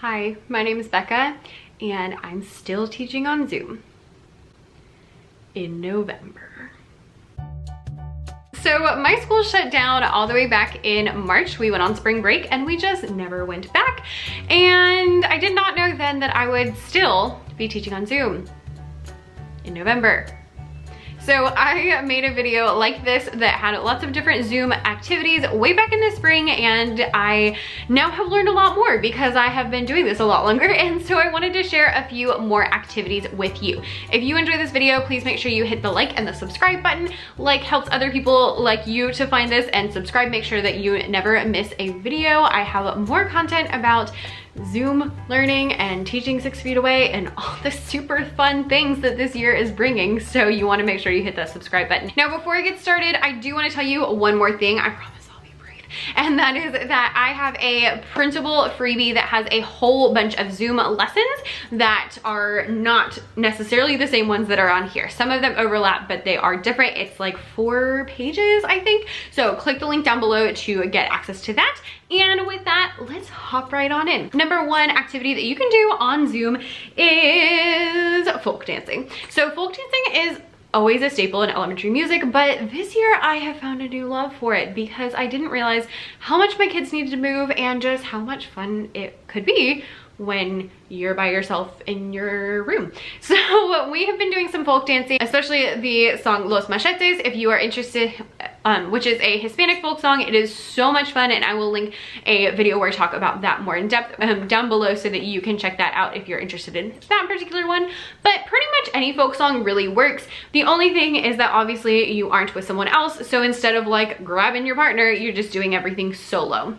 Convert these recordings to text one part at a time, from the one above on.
Hi, my name is Becca and I'm still teaching on Zoom in November. So my school shut down all the way back in March. We went on spring break and we just never went back. And I did not know then that I would still be teaching on Zoom in November. So I made a video like this that had lots of different Zoom activities way back in the spring, and I now have learned a lot more because I have been doing this a lot longer, and so I wanted to share a few more activities with you. If you enjoy this video, please make sure you hit the like and the subscribe button. Like helps other people like you to find this, and subscribe, make sure that you never miss a video. I have more content about Zoom learning and teaching 6 feet away and all the super fun things that this year is bringing, so you want to make sure you hit that subscribe button. Now before I get started, I do want to tell you one more thing. I promise I'll be brief, and that is that I have a printable freebie that has a whole bunch of Zoom lessons that are not necessarily the same ones that are on here. Some of them overlap, but they are different. It's like 4 pages, I think. So click the link down below to get access to that. And with that, let's hop right on in. Number one activity that you can do on Zoom is folk dancing. So folk dancing is always a staple in elementary music, but this year I have found a new love for it because I didn't realize how much my kids needed to move and just how much fun it could be when you're by yourself in your room. So we have been doing some folk dancing, especially the song Los Machetes, if you are interested, which is a Hispanic folk song. It is so much fun, and I will link a video where I talk about that more in depth down below so that you can check that out if you're interested in that particular one. But pretty much any folk song really works. The only thing is that obviously you aren't with someone else, so instead of like grabbing your partner, you're just doing everything solo.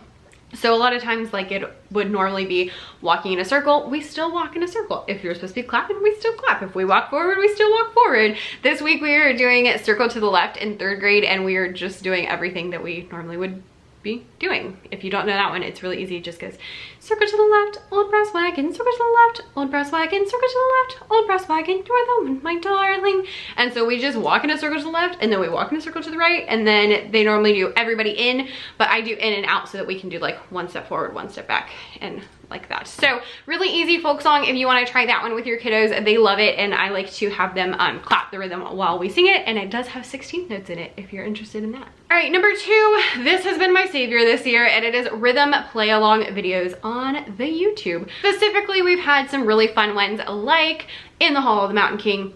So a lot of times, like, it would normally be walking in a circle, we still walk in a circle. If you're supposed to be clapping, we still clap. If we walk forward, we still walk forward. This week we are doing circle to the left in 3rd grade, and we are just doing everything that we normally would be doing. If you don't know that one, it's really easy. It just goes circle to the left, old brass wagon, circle to the left, old brass wagon, circle to the left, old brass wagon, you're the one, my darling. And so we just walk in a circle to the left, and then we walk in a circle to the right, and then they normally do everybody in, but I do in and out so that we can do like 1 step forward, 1 step back, and like that. So really easy folk song. If you want to try that one with your kiddos, they love it, and I like to have them clap the rhythm while we sing it, and it does have 16 notes in it if you're interested in that. All right, number 2, this has been my savior this year, and it is rhythm play along videos on the YouTube. Specifically, we've had some really fun ones like In the Hall of the Mountain King,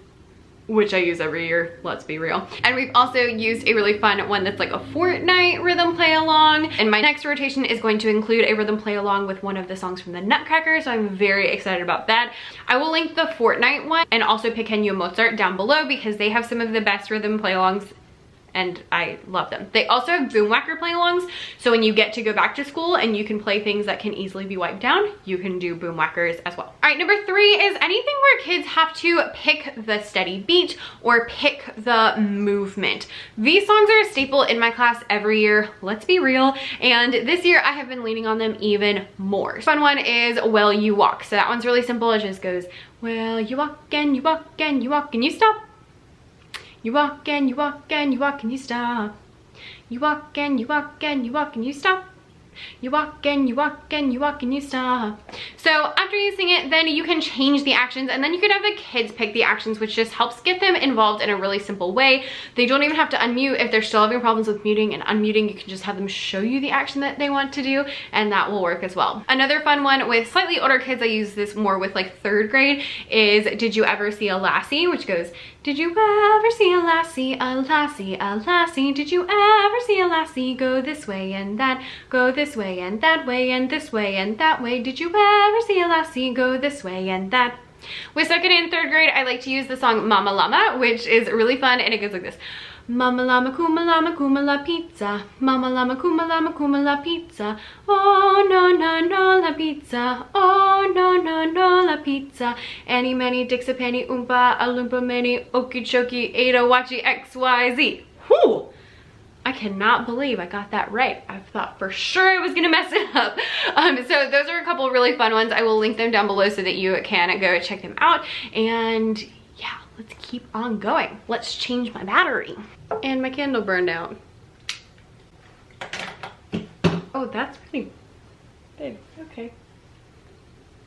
which I use every year, let's be real. And we've also used a really fun one that's like a Fortnite rhythm play along. And my next rotation is going to include a rhythm play along with one of the songs from the Nutcracker, so I'm very excited about that. I will link the Fortnite one and also Pequeño Mozart down below because they have some of the best rhythm play alongs, and I love them. They also have boom whacker play-alongs, so when you get to go back to school and you can play things that can easily be wiped down, you can do boom whackers as well. All right, number 3 is anything where kids have to pick the steady beat or pick the movement. These songs are a staple in my class every year, let's be real, and this year I have been leaning on them even more. Fun one is Well You Walk. So that one's really simple. It just goes, well, you walk and you walk and you walk and you stop. You walk and you walk and you walk and you stop. You walk and you walk and you walk and you stop. You walk and you walk and you walk and you stop. So after you sing it, then you can change the actions, and then you could have the kids pick the actions, which just helps get them involved in a really simple way. They don't even have to unmute. If they're still having problems with muting and unmuting, you can just have them show you the action that they want to do, and that will work as well. Another fun one with slightly older kids, I use this more with like 3rd grade, is Did You Ever See a Lassie, which goes, did you ever see a lassie, a lassie, a lassie? Did you ever see a lassie go this way and that, go this way and that way and this way and that way? Did you ever see a lassie go this way and that? With 2nd and 3rd grade, I like to use the song Mama Llama, which is really fun, and it goes like this. Mama llama kuma la pizza. Mama llama kuma la pizza. Oh no la pizza. Oh no la pizza. Annie Manny Dixa Penny Oompa Alumpa Many Okie Chokie Ada Wachi XYZ. Whoo! I cannot believe I got that right. I thought for sure I was gonna mess it up. So those are a couple really fun ones. I will link them down below so that you can go check them out. And yeah, let's keep on going. Let's change my battery. And my candle burned out. Oh, that's pretty big. Okay.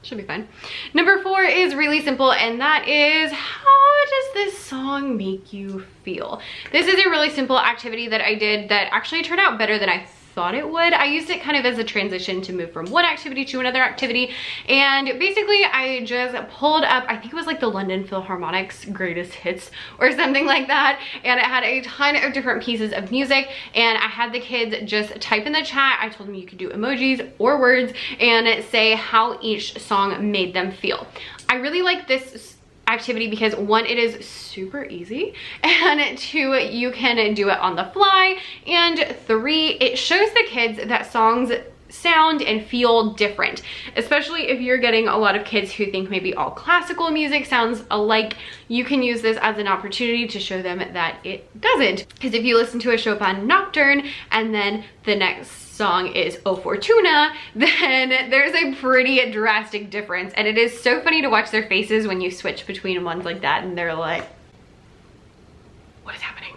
Should be fun. Number 4 is really simple, and that is, how does this song make you feel? This is a really simple activity that I did that actually turned out better than I thought it would. I used it kind of as a transition to move from one activity to another activity, and basically I just pulled up, I think it was like the London Philharmonic's greatest hits or something like that, and it had a ton of different pieces of music, and I had the kids just type in the chat. I told them you could do emojis or words and say how each song made them feel. I really like this activity because 1, it is super easy, and 2, you can do it on the fly, and 3, it shows the kids that songs sound and feel different, especially if you're getting a lot of kids who think maybe all classical music sounds alike. You can use this as an opportunity to show them that it doesn't, because if you listen to a Chopin nocturne and then the next song is O Fortuna, then there's a pretty drastic difference, and it is so funny to watch their faces when you switch between ones like that and they're like, what is happening?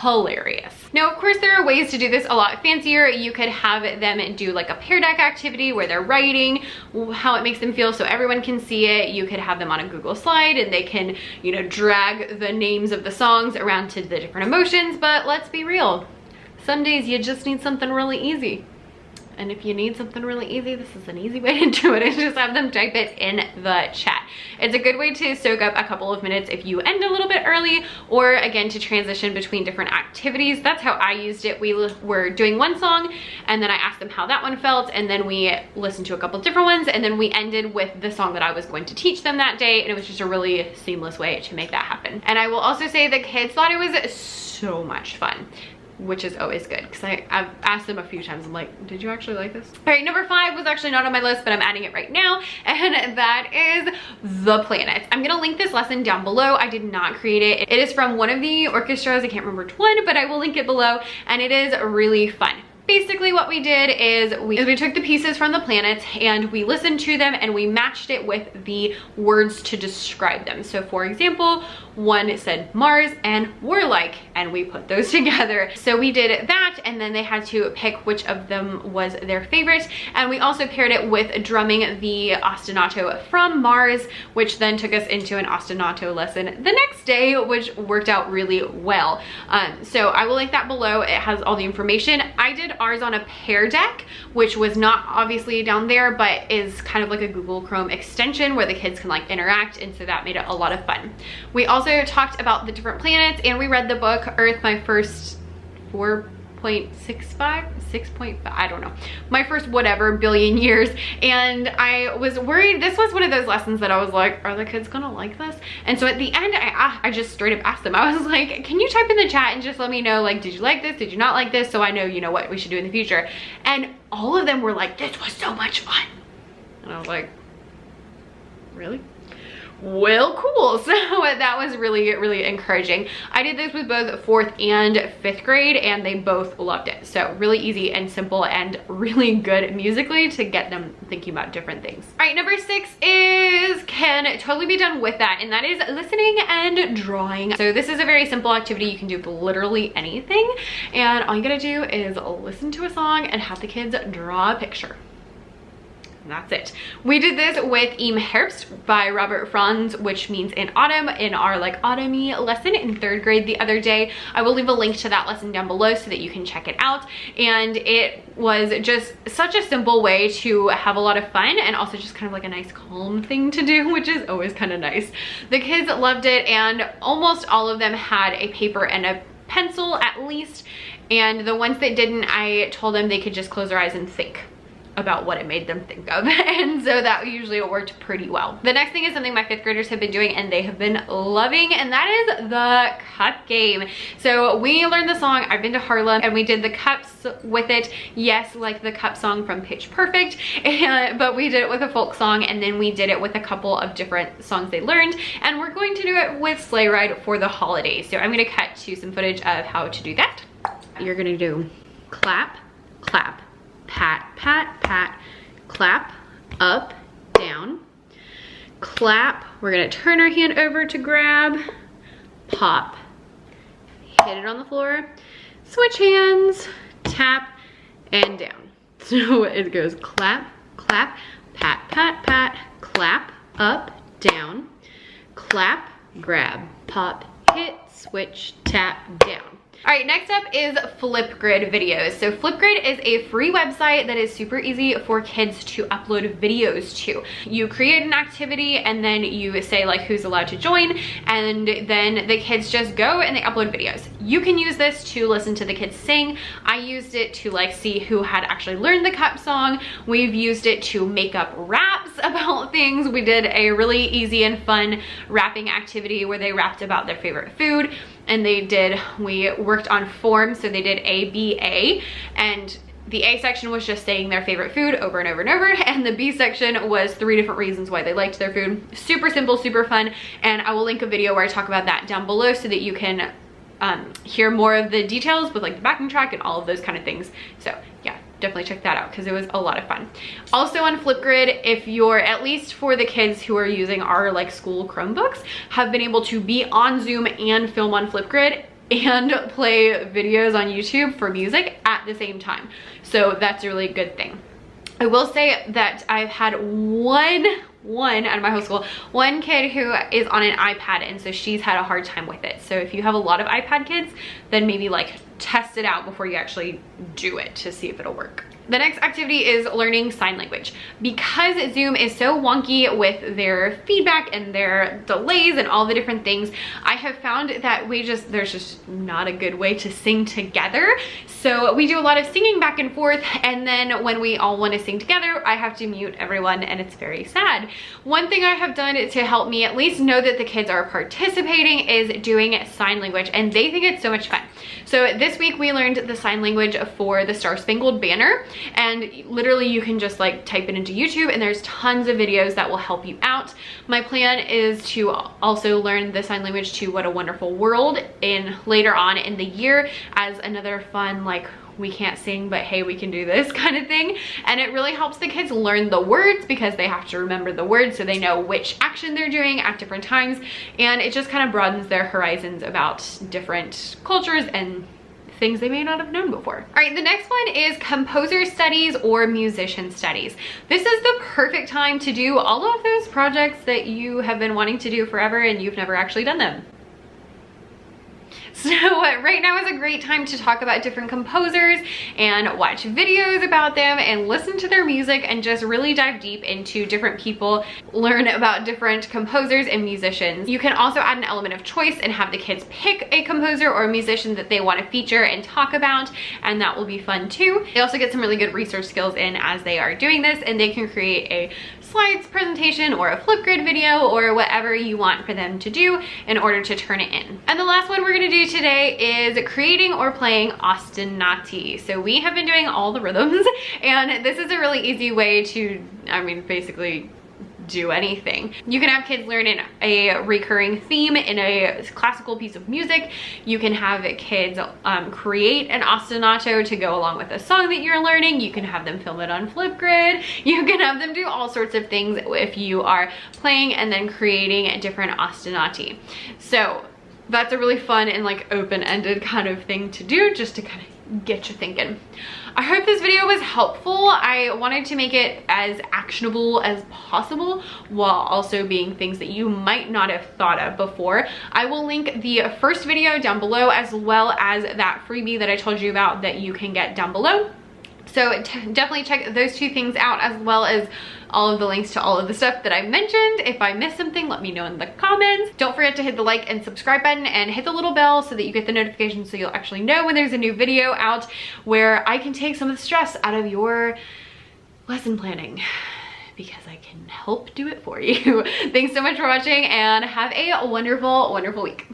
Hilarious. Now, of course, there are ways to do this a lot fancier. You could have them do like a Pear Deck activity where they're writing how it makes them feel so everyone can see it. You could have them on a Google slide and they can, you know, drag the names of the songs around to the different emotions. But let's be real, some days you just need something really easy. And if you need something really easy, this is an easy way to do it, is just have them type it in the chat. It's a good way to soak up a couple of minutes if you end a little bit early, or again, to transition between different activities. That's how I used it. We were doing one song, and then I asked them how that one felt, and then we listened to a couple different ones, and then we ended with the song that I was going to teach them that day, and it was just a really seamless way to make that happen. And I will also say the kids thought it was so much fun, which is always good, because I've asked them a few times, I'm like, did you actually like this? All right, number 5 was actually not on my list, but I'm adding it right now, and that is the planets. I'm gonna link this lesson down below. I did not create it. It is from one of the orchestras, I can't remember which one, but I will link it below, and it is really fun. Basically what we did is we took the pieces from the planets and we listened to them and we matched it with the words to describe them. So for example, one said Mars and warlike, and we put those together. So we did that, and then they had to pick which of them was their favorite. And we also paired it with drumming the ostinato from Mars, which then took us into an ostinato lesson the next day, which worked out really well. So I will link that below. It has all the information. I did ours on a Pear Deck, which was not obviously down there, but is kind of like a Google Chrome extension where the kids can like interact, and so that made it a lot of fun. We also talked about the different planets, and we read the book Earth, My First 6.5, I don't know, my first whatever billion years. And I was worried, this was one of those lessons that I was like, are the kids gonna like this? And so at the end, I just straight up asked them, I was like, can you type in the chat and just let me know, like, did you like this, did you not like this, so I know, you know, what we should do in the future. And all of them were like, this was so much fun. And I was like, really? Well, cool. So that was really, really encouraging. I did this with both 4th and 5th grade, and they both loved it. So really easy and simple and really good musically to get them thinking about different things. All right, number 6 can totally be done with that, and that is listening and drawing. So this is a very simple activity. You can do literally anything, and all you gotta do is listen to a song and have the kids draw a picture. And that's it. We did this with Im Herbst by Robert Franz, which means in autumn, in our like autumny lesson in 3rd grade the other day. I will leave a link to that lesson down below so that you can check it out. And it was just such a simple way to have a lot of fun, and also just kind of like a nice calm thing to do, which is always kind of nice. The kids loved it, and almost all of them had a paper and a pencil at least. And the ones that didn't, I told them they could just close their eyes and think about what it made them think of, and so that usually worked pretty well. The next thing is something my 5th graders have been doing and they have been loving, and that is the cup game. So we learned the song I've Been to Harlem, and we did the cups with it. Yes, like the cup song from Pitch Perfect, but we did it with a folk song, and then we did it with a couple of different songs they learned, and we're going to do it with Sleigh Ride for the holidays. So I'm going to cut to some footage of how to do that. You're going to do clap, clap, pat, pat, pat, clap, up, down, clap. We're gonna turn our hand over to grab, pop, hit it on the floor, switch hands, tap, and down. So it goes clap, clap, pat, pat, pat, clap, up, down, clap, grab, pop, hit, switch, tap, down. All right, next up is Flipgrid videos. So Flipgrid is a free website that is super easy for kids to upload videos to. You create an activity and then you say like who's allowed to join, and then the kids just go and they upload videos. You can use this to listen to the kids sing. I used it to like see who had actually learned the cup song. We've used it to make up raps about things. We did a really easy and fun rapping activity where they rapped about their favorite food. And we worked on forms, so they did A, B, A, and the A section was just saying their favorite food over and over and over, and the B section was 3 different reasons why they liked their food. Super simple, super fun, and I will link a video where I talk about that down below so that you can hear more of the details with like the backing track and all of those kind of things. So yeah, definitely check that out because it was a lot of fun. Also on Flipgrid, if you're, at least for the kids who are using our like school Chromebooks, have been able to be on Zoom and film on Flipgrid and play videos on YouTube for music at the same time. So that's a really good thing. I will say that I've had one out of my whole school, one kid who is on an iPad, and so she's had a hard time with it. So if you have a lot of iPad kids, then maybe like test it out before you actually do it to see if it'll work. The next activity is learning sign language. Because Zoom is so wonky with their feedback and their delays and all the different things, I have found that there's just not a good way to sing together. So we do a lot of singing back and forth, and then when we all want to sing together, I have to mute everyone, and it's very sad. One thing I have done to help me at least know that the kids are participating is doing sign language, and they think it's so much fun. So this week we learned the sign language for the Star Spangled Banner, and literally you can just like type it into YouTube and there's tons of videos that will help you out. My plan is to also learn the sign language to What a Wonderful World later on in the year as another fun like we can't sing but hey we can do this kind of thing. And it really helps the kids learn the words because they have to remember the words so they know which action they're doing at different times, and it just kind of broadens their horizons about different cultures and things they may not have known before. All right, the next one is composer studies or musician studies. This is the perfect time to do all of those projects that you have been wanting to do forever and you've never actually done them. So right now is a great time to talk about different composers and watch videos about them and listen to their music and just really dive deep into different people, learn about different composers and musicians. You can also add an element of choice and have the kids pick a composer or a musician that they want to feature and talk about, and that will be fun too. They also get some really good research skills in as they are doing this, and they can create a slides presentation or a Flipgrid video or whatever you want for them to do in order to turn it in. And the last one we're going to do today is creating or playing ostinati. So we have been doing all the rhythms, and this is a really easy way to, basically do anything. You can have kids learn a recurring theme in a classical piece of music. You can have kids create an ostinato to go along with a song that you're learning. You can have them film it on Flipgrid. You can have them do all sorts of things if you are playing and then creating different ostinati. So that's a really fun and like open-ended kind of thing to do, just to kind of get you thinking. I hope this video was helpful. I wanted to make it as actionable as possible while also being things that you might not have thought of before. I will link the first video down below as well as that freebie that I told you about that you can get down below. So definitely check those two things out, as well as all of the links to all of the stuff that I mentioned. If I missed something, let me know in the comments. Don't forget to hit the like and subscribe button and hit the little bell so that you get the notifications so you'll actually know when there's a new video out where I can take some of the stress out of your lesson planning, because I can help do it for you. Thanks so much for watching and have a wonderful, wonderful week.